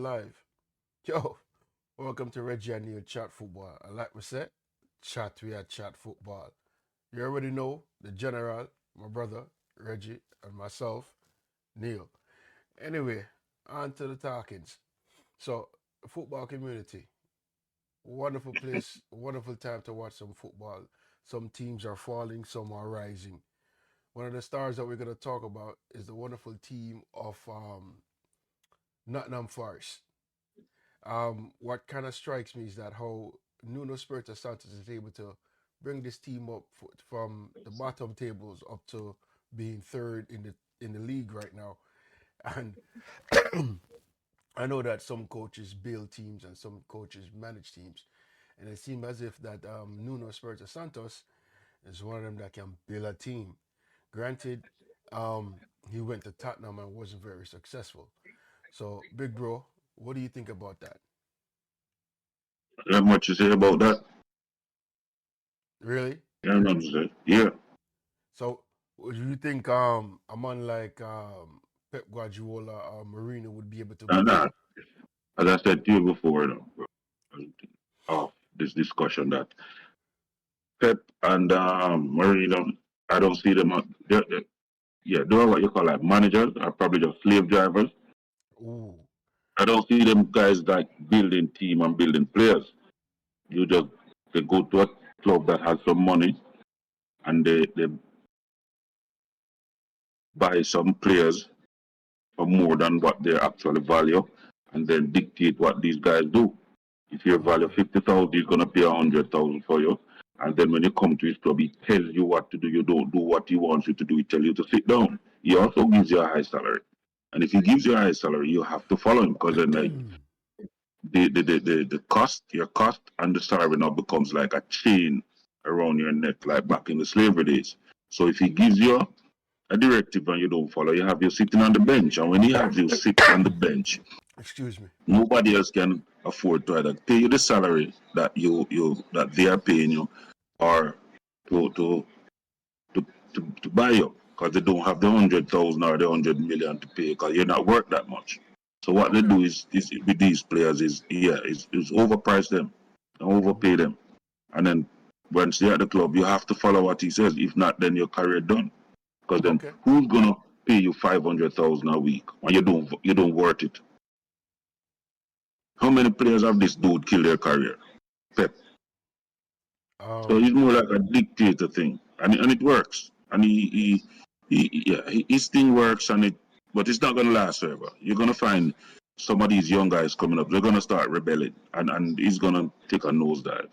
live. Yo, welcome to Reggie and Neil Chat Football. And like we said, we are chat football. You already know the general, my brother, Reggie, and myself, Neil. Anyway, on to the talkings. So, football community, wonderful place, wonderful time to watch some football. Some teams are falling, some are rising. One of the stars that we're going to talk about is the wonderful team of Nottingham Forest. What kind of strikes me is that how Nuno Espirito Santos is able to bring this team up from the bottom tables up to being third in the league right now. And I know that some coaches build teams and some coaches manage teams, and it seems as if that Nuno Espirito Santos is one of them that can build a team. Granted, um, he went to Tottenham and wasn't very successful. So, big bro, what do you think about that? Not much to say about that. Really? Yeah, not to say. Yeah, So, do you think a man like Pep Guardiola or Mourinho would be able to and beat him? that, as I said to you before, bro, of this discussion that Pep and Mourinho, I don't see them. Yeah, they're what you call like managers, are probably just slave drivers. Ooh, I don't see them guys like building team and building players. You just they go to a club that has some money and they buy some players for more than what they actually value, and then dictate what these guys do. If you value okay, 50,000, he's gonna pay 100,000 for you. And then when you come to his club, he tells you what to do. You don't do what he wants you to do. He tells you to sit down. He also gives you a high salary. And if he gives you a high salary, you have to follow him because then like the cost, your cost and the salary now becomes like a chain around your neck, like back in the slavery days. So if he gives you a directive and you don't follow, you have you sitting on the bench. And when he has you sit on the bench, excuse me. nobody else can afford to either pay you the salary that you that they are paying you, or to to to buy you because they don't have the 100,000 or the 100 million to pay because you're not worth that much. So what they Okay, do is with these players is overprice them and overpay them, and then once they're at the club, you have to follow what he says. If not, then your career done. Because then okay. who's gonna pay you 500,000 a week when you don't worth it? How many players have this dude killed their career? Pep. So Um, he's more like a dictator thing, and it works. And his thing works, but it's not gonna last forever. You're gonna find some of these young guys coming up. They're gonna start rebelling, and he's gonna take a nosedive.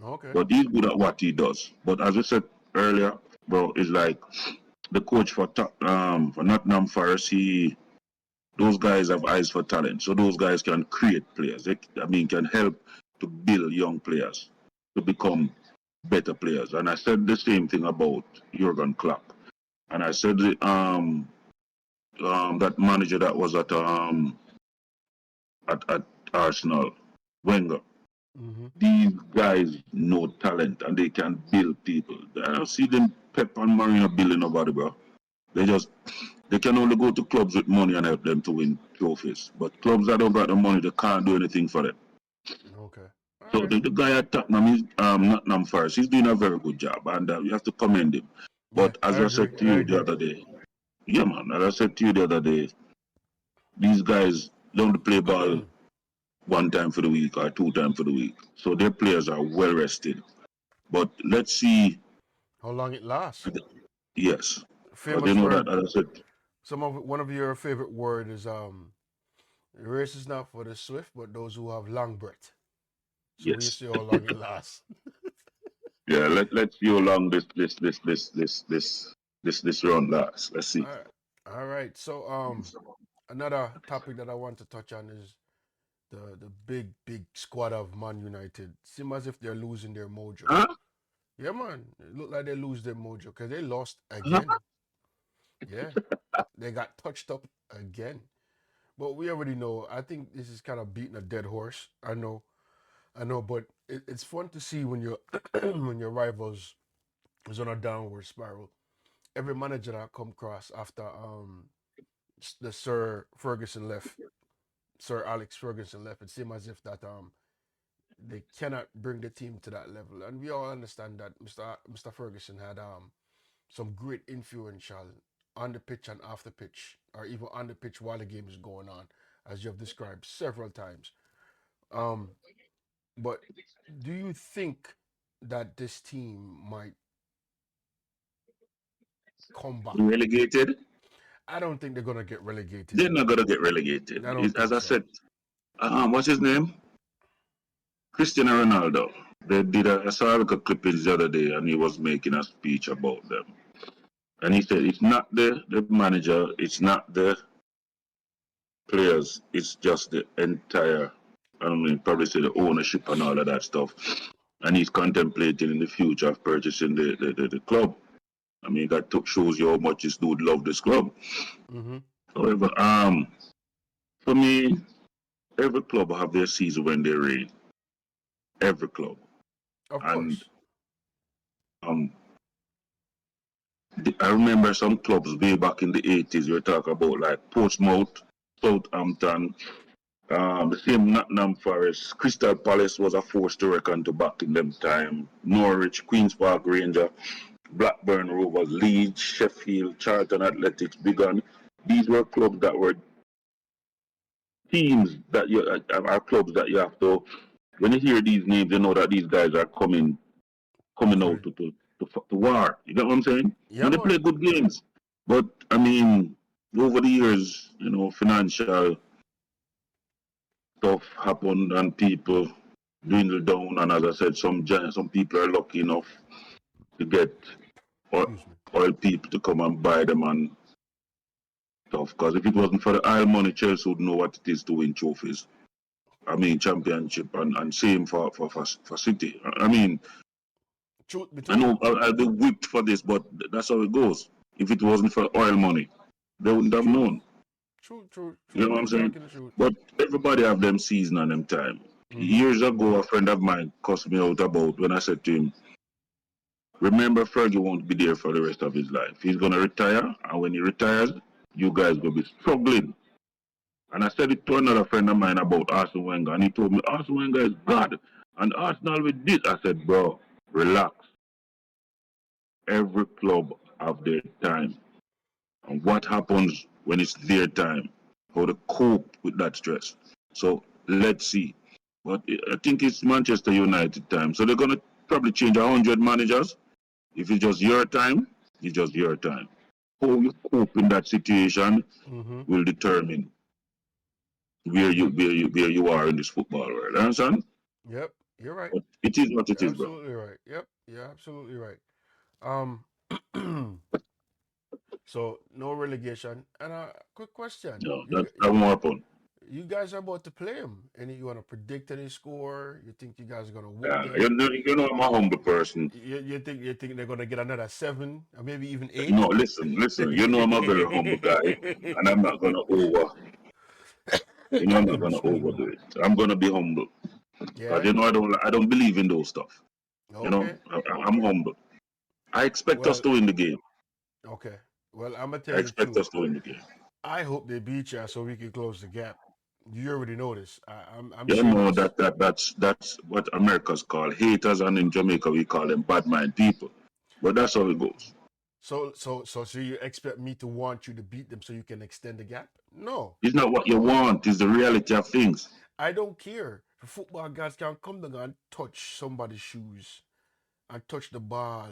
okay. But he's good at what he does. But as I said earlier, bro, it's like the coach for Nottingham Forest. Those guys have eyes for talent, so those guys can create players. Can help to build young players to become better players. And I said the same thing about Jurgen Klopp. And I said that manager that was at Arsenal, Wenger. Mm-hmm. These guys know talent and they can build people. I don't see them Pep and Marino building nobody, bro. They just they can only go to clubs with money and help them to win trophies. But clubs that don't got the money, they can't do anything for them. Okay. All So right. the guy at Tottenham, he's Nottingham Forest, he's doing a very good job, and you have to commend him. Yeah, But I as I agree. said to I you the agree. other day, yeah, man, as I said to you the other day, these guys don't play ball one time for the week or two times for the week, so their players are well rested. But let's see, How long it lasts? yes, because they Famous know that, word. as I said, One of your favorite word is race is not for the swift, but those who have long breath. So we'll yes, see how long it lasts. yeah. Let's see how long this run lasts. Let's see. All right. All right. So another topic that I want to touch on is the big squad of Man United. Seem as if they're losing their mojo. Huh? Yeah, man. It look like they lose their mojo because they lost Huh? again. Yeah, they got touched up again. But we already know. I think this is kind of beating a dead horse. I know, but it's fun to see when your when your rivals is on a downward spiral. Every manager that I come across after the Sir Ferguson left Sir Alex Ferguson left, it seemed as if that they cannot bring the team to that level. And we all understand that Mr. Ferguson had some great influential on the pitch and off the pitch, or even on the pitch while the game is going on, as you have described several times. Um, but do you think that this team might come back? Relegated? I don't think they're gonna get relegated. They're not gonna get relegated. I don't As think I so. said, what's his name? Cristiano Ronaldo. They did I saw a clippings the other day, and he was making a speech about them. And he said it's not the manager, it's not the players, it's just the entire, I mean, probably say the ownership and all of that stuff. And he's contemplating in the future of purchasing the club. I mean, that shows you how much this dude loved this club. Mm-hmm. However, for me, every club have their season when they rain. Every club. Of And course. um, I remember some clubs way back in the 80s, we talk about like Portsmouth, Southampton, the same Nottingham Forest, Crystal Palace was a force to reckon to back in them time, Norwich, Queen's Park Ranger, Blackburn Rovers, Leeds, Sheffield, Charlton Athletics, Bigon. These were clubs that were teams that you are clubs that you have to. When you hear these names, you know that these guys are coming For out to war. You get what I'm saying? yeah, Now they play man. good games, but I mean, over the years, financial stuff happened and people dwindle down. And as I said, some people are lucky enough to get oil, Excuse me. oil people to come and buy them and stuff. Because if it wasn't for the oil money, Chelsea would know what it is to win trophies. I mean, championship and same for City. I mean, Truth be I told. know I'll be whipped for this, but that's how it goes. If it wasn't for oil money, they wouldn't have True. known. True. True. You True. know what You're I'm saying? talking the truth. But everybody have them season and them time. Mm-hmm. Years ago, Mm-hmm. a friend of mine cussed me out about when I said to him, remember Fergie won't be there for the rest of his life. He's gonna retire, and when he retires, you guys will be struggling. And I said it to another friend of mine about Arsene Wenger, and he told me Arsene Wenger is God, and Arsenal with this. I said, bro, relax. Every club have their time, and what happens when it's their time, how to cope with that stress. So let's see. But I think it's Manchester United time, so they're gonna probably change 100 managers. If it's just your time, it's just your time. How you cope in that situation Mm-hmm. will determine where you are in this football world. Understand? Yep. You're right. But it is what it You're is, bro. absolutely right. Yep. You're absolutely right. Um. So no relegation. And a quick question: No, that won't happen. you guys are about to play them. Any you want to predict any score? You think you guys are gonna whoop them? You know, I'm a humble person. You think they're gonna get another 7 or maybe even 8? No, listen. You know, I'm a very humble guy, and I'm not gonna I'm not gonna Excuse me. overdo it. I'm gonna be humble because Yeah. I don't believe in those stuff. Okay. I'm humble. I expect us Well. to win the game. Okay. Well, I'm gonna I tell you the expect truth. us to win the game. I hope they beat you so we can close the gap. You already know this. I'm You know serious. that's what America's call haters, and in Jamaica we call them bad mind people. But that's how it goes. So you expect me to want you to beat them so you can extend the gap? No, It's not what you want; it's the reality of things. I don't care. The football guys can come down and touch somebody's shoes and touch the ball,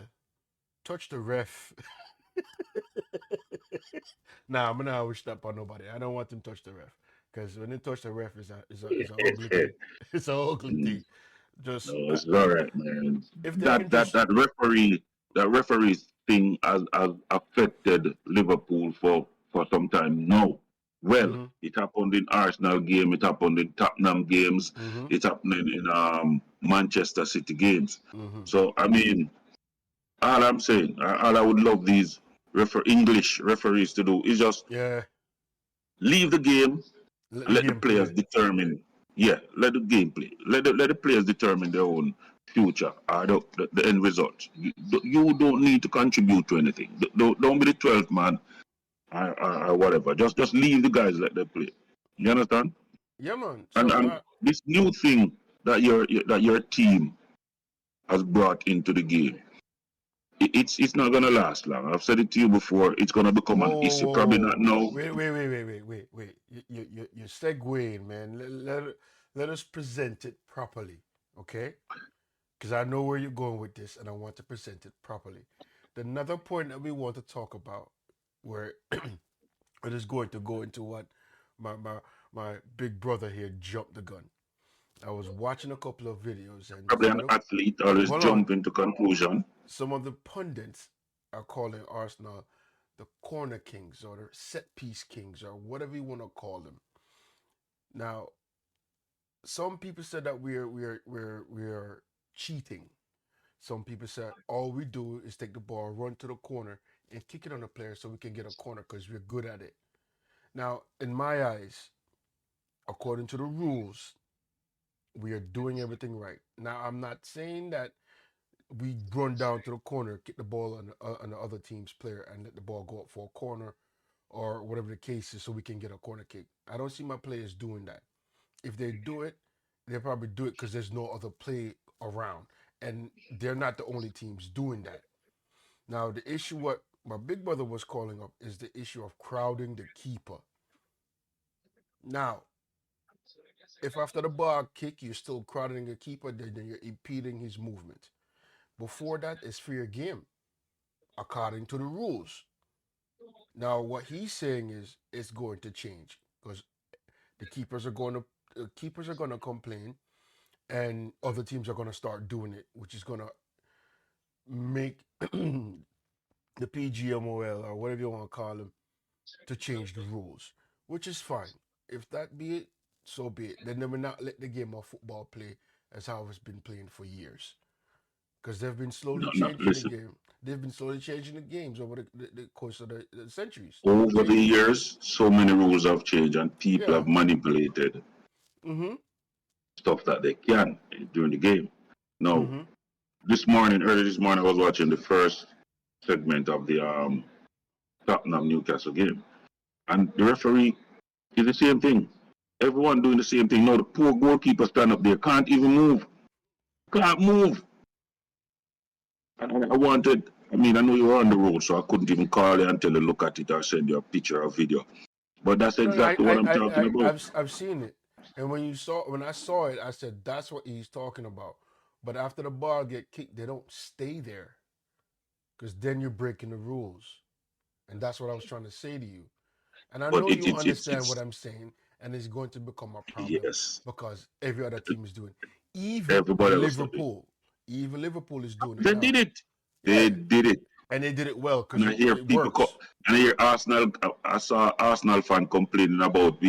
touch the ref. Nah, I'm not wish that on nobody. I don't want them to touch the ref because when they touch the ref, is a ugly thing. It's a ugly Mm. thing. Just No, it's all right, man. if they That can that just that referee that referee thing has affected Liverpool for some time now. Well, mm-hmm, it happened in Arsenal game, it happened in Tottenham games, mm-hmm, it happened in Manchester City games. mm-hmm. So I mean, all I'm saying, all I would love these English referees to do is just Yeah, leave the game let and the let the game players play. determine. Yeah, let the game play. Let the players determine their own future or the end result. You don't need to contribute to anything. Don't be the 12th man or whatever. Just leave the guys, let them play. You understand? Yeah, man. And this new thing that your team has brought into the game, it's not gonna last long. I've said it to you before. It's gonna become an issue. Probably not now. Wait. You're segueing, man. Let us present it properly, okay? Because I know where you're going with this, and I want to present it properly. The another point that we want to talk about, where it is going to go into what my my my big brother here jumped the gun. I was watching a couple of videos, and Probably an athlete always hold on, jump into conclusion. some of the pundits are calling Arsenal the corner kings or the set piece kings or whatever you want to call them. Now, some people said that we're cheating. Some people said all we do is take the ball, run to the corner, and kick it on the player so we can get a corner because we're good at it. Now, in my eyes, according to the rules, we are doing everything right. Now, I'm not saying that we run down to the corner, kick the ball on the other team's player, and let the ball go up for a corner or whatever the case is, so we can get a corner kick. I don't see my players doing that. If they do it, they probably do it because there's no other play around, and they're not the only teams doing that. Now, the issue what my big brother was calling up is the issue of crowding the keeper. Now, if after the ball kick you're still crowding the keeper, then you're impeding his movement. Before that, it's fair game according to the rules. Now, what he's saying is it's going to change because the keepers are going to complain, and other teams are going to start doing it, which is going to make the PGMOL or whatever you want to call them to change the rules, which is fine. If that be it, so be it. Then they will not let the game of football play as how it's been playing for years. Because they've been slowly No, no, changing the listen. game. They've been slowly changing the games over the course of the centuries. Over the Changing it. years, so many rules have changed, and people Yeah. have manipulated Mm-hmm. stuff that they can during the game. Now, Mm-hmm. early this morning, I was watching the first segment of the Tottenham Newcastle game, and the referee is the same thing. Everyone doing the same thing. No, the poor goalkeeper stand up there, can't even move, can't move. And I wanted, I mean, I know you were on the road, so I couldn't even call you and tell you look at it or send you a picture or video. But that's No, exactly what I'm talking about. I've seen it, and when I saw it, I said that's what he's talking about. But after the ball get kicked, they don't stay there because then you're breaking the rules, and that's what I was trying to say to you. And I But know you understand what it's I'm saying, and it's going to become a problem yes, because every other team is doing. Even everybody else does it. Liverpool, even Liverpool is doing it They now. did it. They Yeah, did it. and they did it well And because I hear it people, works. and I hear Arsenal. I saw Arsenal fan complaining about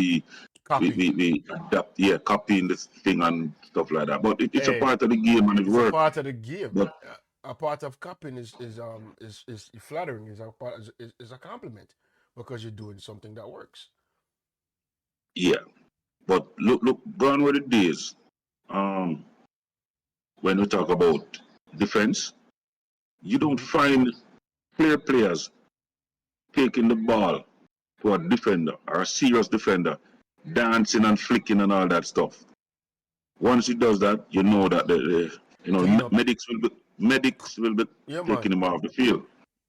Copy. we adapt, yeah, copying this thing and stuff like that. But it's a Hey, part of the game and it it's a works. part of the game. But A part of copying is flattering. Is a compliment because you're doing something that works. yeah, but look, gone were the days. Um, when we talk about defense, you don't Hmm. find clear players taking the ball to a defender or a serious defender, dancing and flicking and all that stuff. Once he does that, you know that Clean up. medics will be Yeah, taking man. him off the field.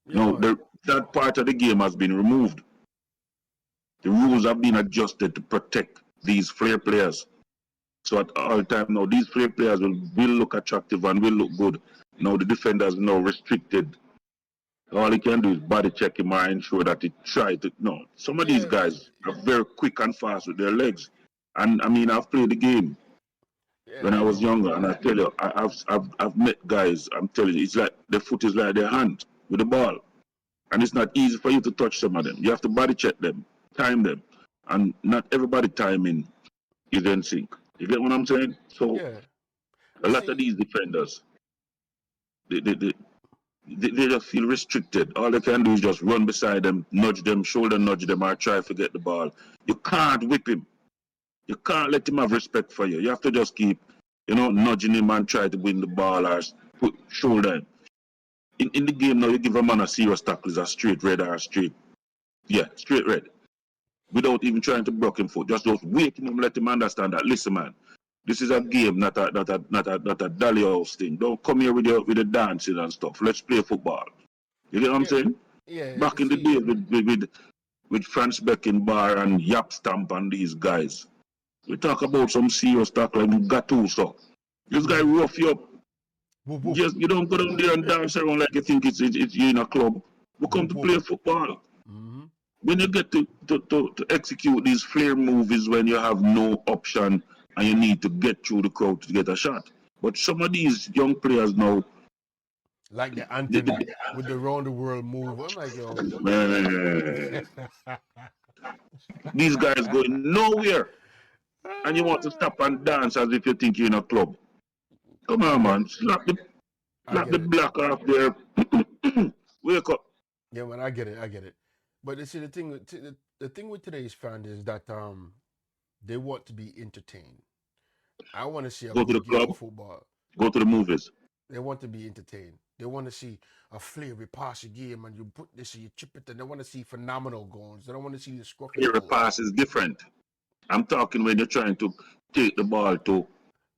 Yeah, Now, man. that part of the game has been removed. The rules have been adjusted to protect these flair players. So at all time now, these flair players will look attractive and will look good. Now the defenders now restricted. All he can do is body check him and ensure that he try to. No, some of these Yeah, guys are very quick and fast with their legs. And I mean, I've played the game yeah. when I was younger, and I tell you, I've met guys. I'm telling you, it's like their foot is like their hand with the ball, and it's not easy for you to touch some of them. You have to body check them, time them, and not everybody timing is in sync. You get what I'm saying? So Yeah. a You lot of see, these defenders, they, they, they, they just feel restricted. All they can do is just run beside them, nudge them, shoulder nudge them, or try to get the ball. You can't whip him. You can't let him have respect for you. You have to just keep, nudging him and try to win the ball or put shoulder him. In the game now, you give a man a serious tackle, is a straight red or a straight, yeah, straight red. without even trying to block him foot. Just wake him up, let him understand that. Listen, man, this is a game, not a dolly house thing. Don't come here with the dancing and stuff. Let's play football. You get what I'm Yeah, saying? yeah. Back in the See, days with Franz Beckenbauer and Yap Stamp and these guys, we talk about some serious talk like Gattuso. This guy rough you up. whoop, whoop, Just you don't go down there and dance around like you think it's you in a club. We come whoop, to whoop. play football. Mm-hmm. When you get to execute these flare movies when you have no option and you need to get through the crowd to get a shot. But some of these young players now, Like the they, Anthony with the round the world move. I'm like, yo. man, these guys going nowhere, and you want to stop and dance as if you think you're in a club. Come I on, get man, it. I slap get the it. black off there. Wake up. Yeah, man, I get it. I get it. But you see, the thing with today's fans is that they want to be entertained. I want to see a Go to the good game club. of football. Go to the movies. They want to be entertained. They want to see a flary pass a game and you put this and you chip it, and they want to see phenomenal goals. They don't want to see the scruffy Every goals. pass is different. I'm talking when you're trying to take the ball to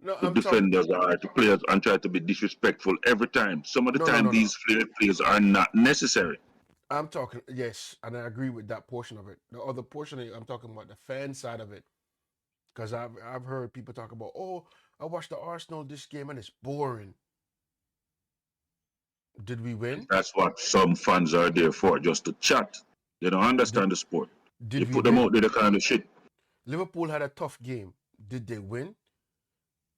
No, the I'm talking. defenders or to players and try to be disrespectful every time. Some of the No, no, time no, no. these plays are not necessary. I'm talking. Yes, and I agree with that portion of it. The other portion of it, I'm talking about the fan side of it, because I've heard people talk about, oh, I watched the Arsenal this game and it's boring. Did we win? That's what some fans are there for, just to chat. They don't Did understand the sport. You did we put them win? out there, the kind of shit. Liverpool had a tough game. Did they win?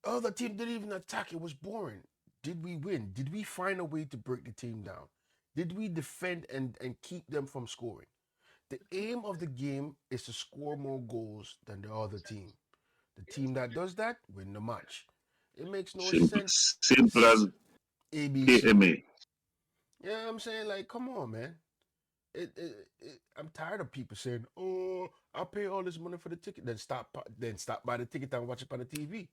Oh, the team didn't even attack. It was boring. Did we win? Did we find a way to break the team down? Did we defend and keep them from scoring? The aim of the game is to score more goals than the other team. The team that does that win the match. It makes no Simple, sense. simple as ABC. KMA. You know what I'm saying? Like, come on, man. I'm tired of people saying, "Oh, I'll pay all this money for the ticket." Then stop by the ticket and watch it on the TV.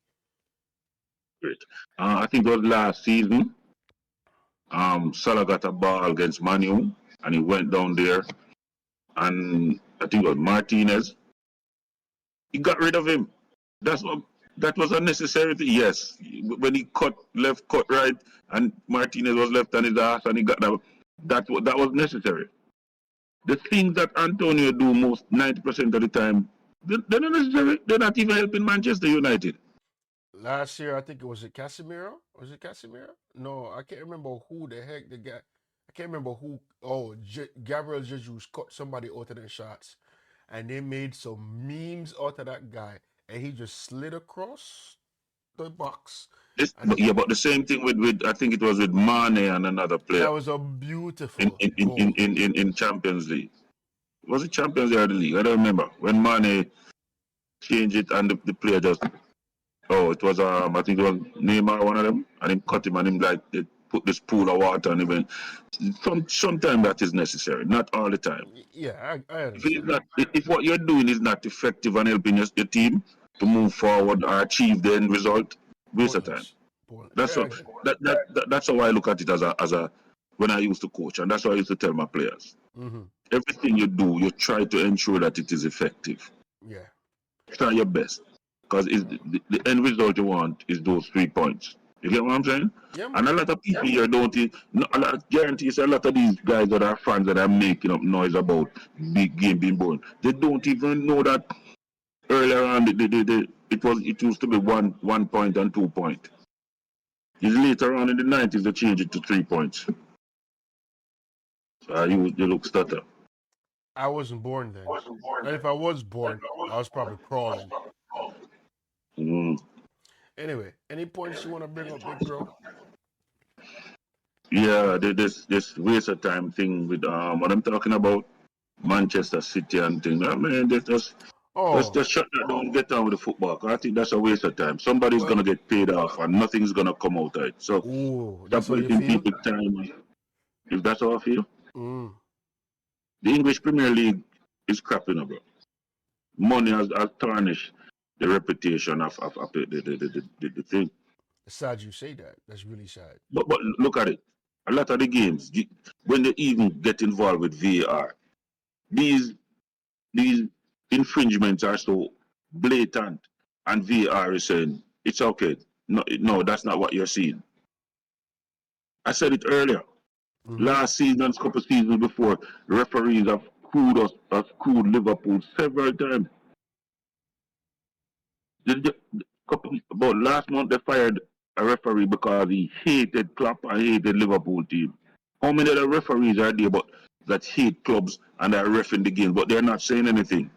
Great. I think it was last season. Salah got a ball against Manu, and he went down there, and I think it was Martinez. He got rid of him. That's what. That was unnecessary. Yes, when he cut left, cut right, and Martinez was left on his ass, and he got that. That was necessary. The things that Antonio do most 90% of the time, they're not necessary. They're not even helping Manchester United. Last year, I think it was Casemiro. Was it Casemiro? No, I can't remember who the heck the guy. I can't remember who. Oh, Gabriel Jesus cut somebody out of their shots, and they made some memes out of that guy, and he just slid across the box, and But yeah, but the same thing with I think it was with Mane and another player that was a in beautiful in, in, in, goal. in, in in Champions League. Was it Champions League or the league? I don't remember. When Mane changed it and the player just it was I think it was Neymar, one of them, and him cut him and him like they put this pool of water and even sometimes that is necessary, not all the time. Yeah, I If it is understand. not, if what you're doing is not effective and helping your team to move forward or achieve the end result, waste of time. Pointless. Pointless. That's Yeah, I how agree. that's how I look at it as a when I used to coach, and that's what I used to tell my players. Mm-hmm. Everything you do, you try to ensure that it is effective. Yeah. Try your best, because the end result you want is those 3 points. You get what I'm saying? Yeah, And man. a lot of people here don't. A lot, guarantees a lot of these guys that are fans that are making up noise about big game being born. They don't even know that earlier on it used to be 1 point and 2 point. It's later on in the 90s they changed it to 3 points. So you look stutter. I wasn't born then. And if I was born, I was probably crawling. Mm. Anyway, any points you want to bring up, big bro? Yeah, this waste of time thing with what I'm talking about, Manchester City and things. I mean, let's Oh, just shut that down, get on with the football. 'Cause I think that's a waste of time. Somebody's well, gonna get paid off, and nothing's gonna come out of it. So ooh, stop that's how you wasting feel? people's time. If that's how I feel, Mm. the English Premier League is crapping up, bro. Money has tarnished the reputation of the thing. It's sad you say that. That's really sad. But look at it. A lot of the games, when they even get involved with VAR, these these infringements are so blatant, and VAR is saying it's okay. No, no, that's not what you're seeing. I said it earlier. Mm-hmm. Last season and couple seasons before, referees have screwed Liverpool several times. About last month, they fired a referee because he hated Klopp and hated Liverpool team. How many other referees are there but that hate clubs and are refing the game, but they're not saying anything?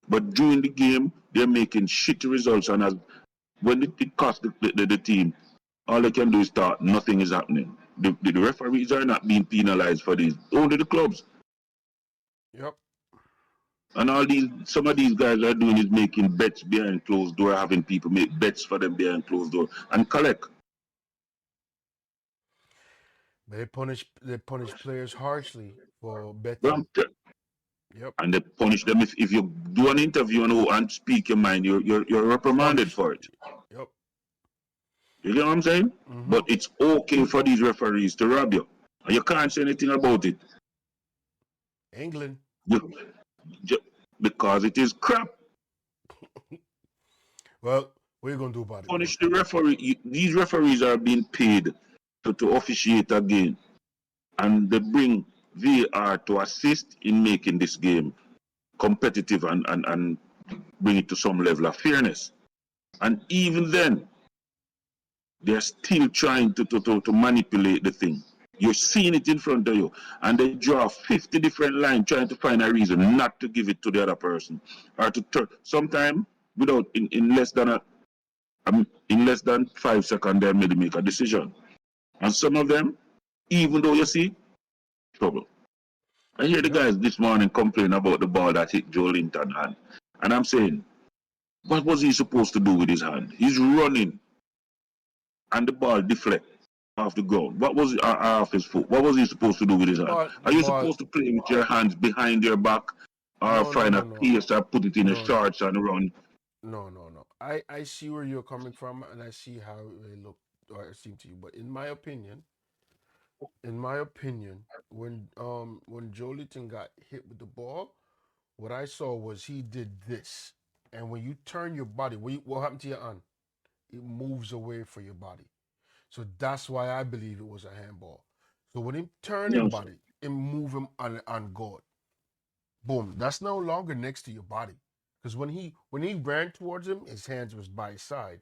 But during the game, they're making shitty results, and when it costs the team, all they can do is start. Nothing is happening. The referees are not being penalized for this. Only the clubs. Yep. And some of these guys are doing is making bets behind closed door, having people make bets for them behind closed door and collect. They punish players harshly for betting. Yep. And they punish them if you do an interview and speak your mind, you're reprimanded for it. Yep. You get what I'm saying? Mm-hmm. But it's okay for these referees to rob you. And you can't say anything about it. England. Because it is crap. Well, what are you going to do about it? Punish the referee. These referees are being paid to officiate a game. And they bring VAR to assist in making this game competitive and bring it to some level of fairness. And even then, they're still trying to manipulate the thing. You're seeing it in front of you, and they draw 50 different lines trying to find a reason not to give it to the other person, or to turn. Sometimes, without in less than 5 seconds, they'll maybe make a decision. And some of them, even though you see trouble. I hear the guys this morning complain about the ball that hit Joelinton's hand, and I'm saying, what was he supposed to do with his hand? He's running, and the ball deflects off the ground. What was off his foot? What was he supposed to do with his hand? Are you supposed to play with your hands behind your back, or find a case or put it in a shorts and run? No. I see where you're coming from, and I see how it look or it seemed to you. But in my opinion, when Joelinton got hit with the ball, what I saw was he did this, and when you turn your body, what happened to your hand? It moves away from your body. So that's why I believe it was a handball. So when he turned his body and move him on guard, boom, that's no longer next to your body. Because when he ran towards him, his hands was by his side.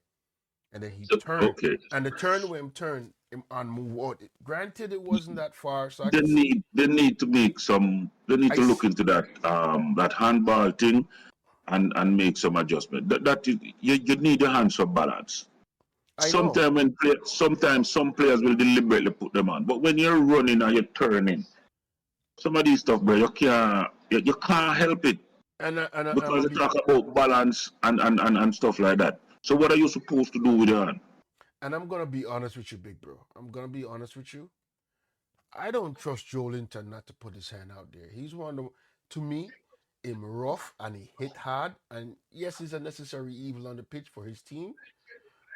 And then he turned. Okay. And the turn when him turned him on move out. Granted it wasn't that far, so they need to make some look into that that handball thing and make some adjustment. That is, you need your hands for balance. Sometimes some players will deliberately put them on, but when you're running and you're turning, some of these stuff, bro, you can't help it. Because they talk about balance and stuff like that. So what are you supposed to do with your hand? And I'm gonna be honest with you, big bro. I'm gonna be honest with you. I don't trust Joelinton not to put his hand out there. He's one of, to me, him rough and he hit hard. And yes, he's a necessary evil on the pitch for his team.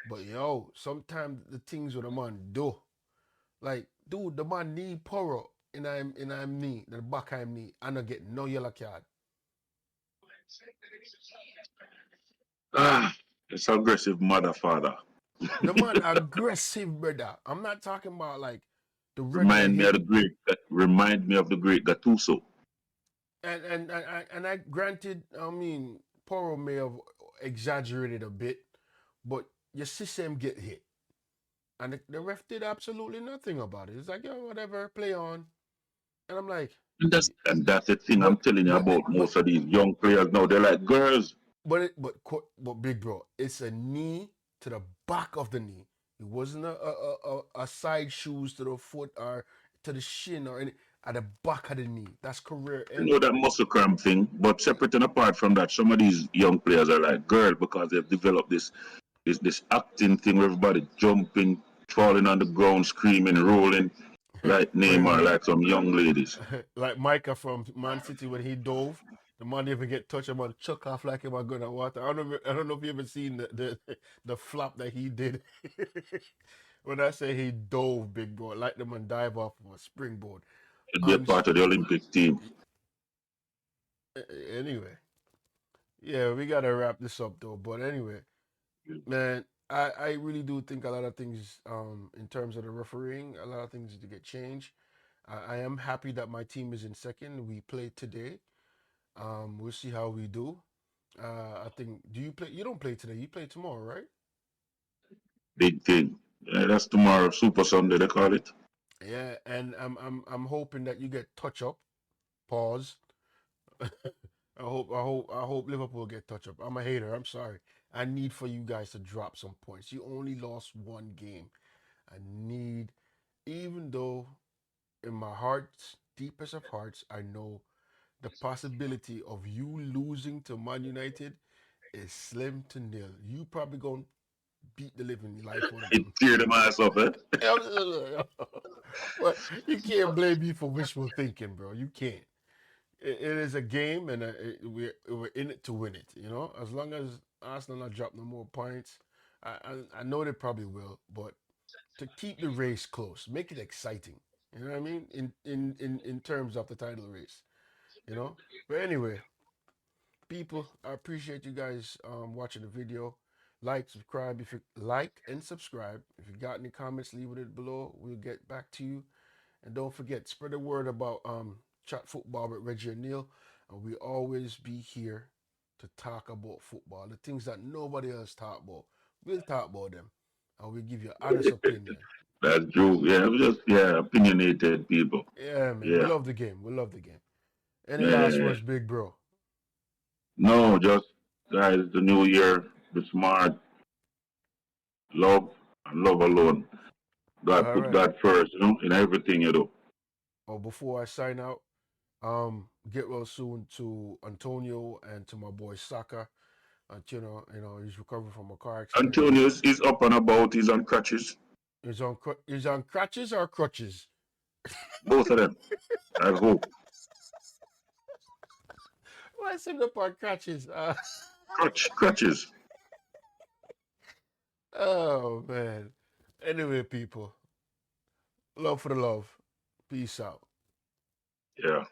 But yo, sometimes the things with the man do. Like, dude, the man need power in I'm knee, the back I'm knee, and I get no yellow card. It's aggressive mother father. The man aggressive, brother. I'm not talking about like the remind me of the great Gattuso. And I granted, I mean, Poro may have exaggerated a bit, but your system get hit. And the ref did absolutely nothing about it. It's like, yo, whatever, play on. And I'm like, and that's the thing I'm telling you about most of these young players now. They're like girls. But big bro, it's a knee to the back of the knee. It wasn't a side shoes to the foot or to the shin or any at the back of the knee. That's career ending. You know that muscle cramp thing, but separate and apart from that, some of these young players are like girls because they've developed this acting thing where everybody jumping, falling on the ground, screaming, rolling, like Neymar, like some young ladies. Like Micah from Man City when he dove. The man didn't even get touched. I'm gonna chuck off like him. I'm gonna water. I don't know if you ever seen the flop that he did. When I say he dove, big bro, like the man dive off of a springboard. Be a part of the Olympic team. Anyway, Yeah, we gotta wrap this up though. But anyway, man, I really do think a lot of things in terms of the refereeing, a lot of things to get changed. I am happy that my team is in second. We played today. We'll see how we do. I think. Do you play? You don't play today. You play tomorrow, right? Big thing. Yeah, that's tomorrow, Super Sunday, they call it. Yeah, and I'm hoping that you get touch up. Pause. I hope Liverpool get touch up. I'm a hater. I'm sorry. I need for you guys to drop some points. You only lost one game. I need, even though in my heart's deepest of hearts, I know the possibility of you losing to Man United is slim to nil. You probably gonna beat the living life out of It them. tear them ass up, eh? Well, you can't blame me for wishful thinking, bro. You can't. It is a game, and we're in it to win it. You know, as long as Arsenal not drop no more points, I know they probably will, but to keep the race close, make it exciting. You know what I mean? In terms of the title race, you know. But anyway, people, I appreciate you guys watching the video. Like, subscribe if you like and subscribe. If you got any comments, leave it below. We'll get back to you. And don't forget, spread the word about chat football with Reggie and Neil. And we always be here to talk about football, the things that nobody else talk about. We'll talk about them, and we'll give you honest opinion. That's true. Yeah, I'm just, yeah, opinionated people. Yeah, man, we Yeah. love the game. We love the game. Any last Yeah. words, big bro? No, just, guys, the new year, be smart, love, and love alone. God All put right. God first, in everything you do. Oh, before I sign out, get well soon to Antonio and to my boy Saka. He's recovering from a car accident. Antonio is up and about, he's on crutches. He's on crutches or crutches. Both of them, I hope. Why is him up on crutches? Crutches. Oh man. Anyway, people, love for the love. Peace out. Yeah.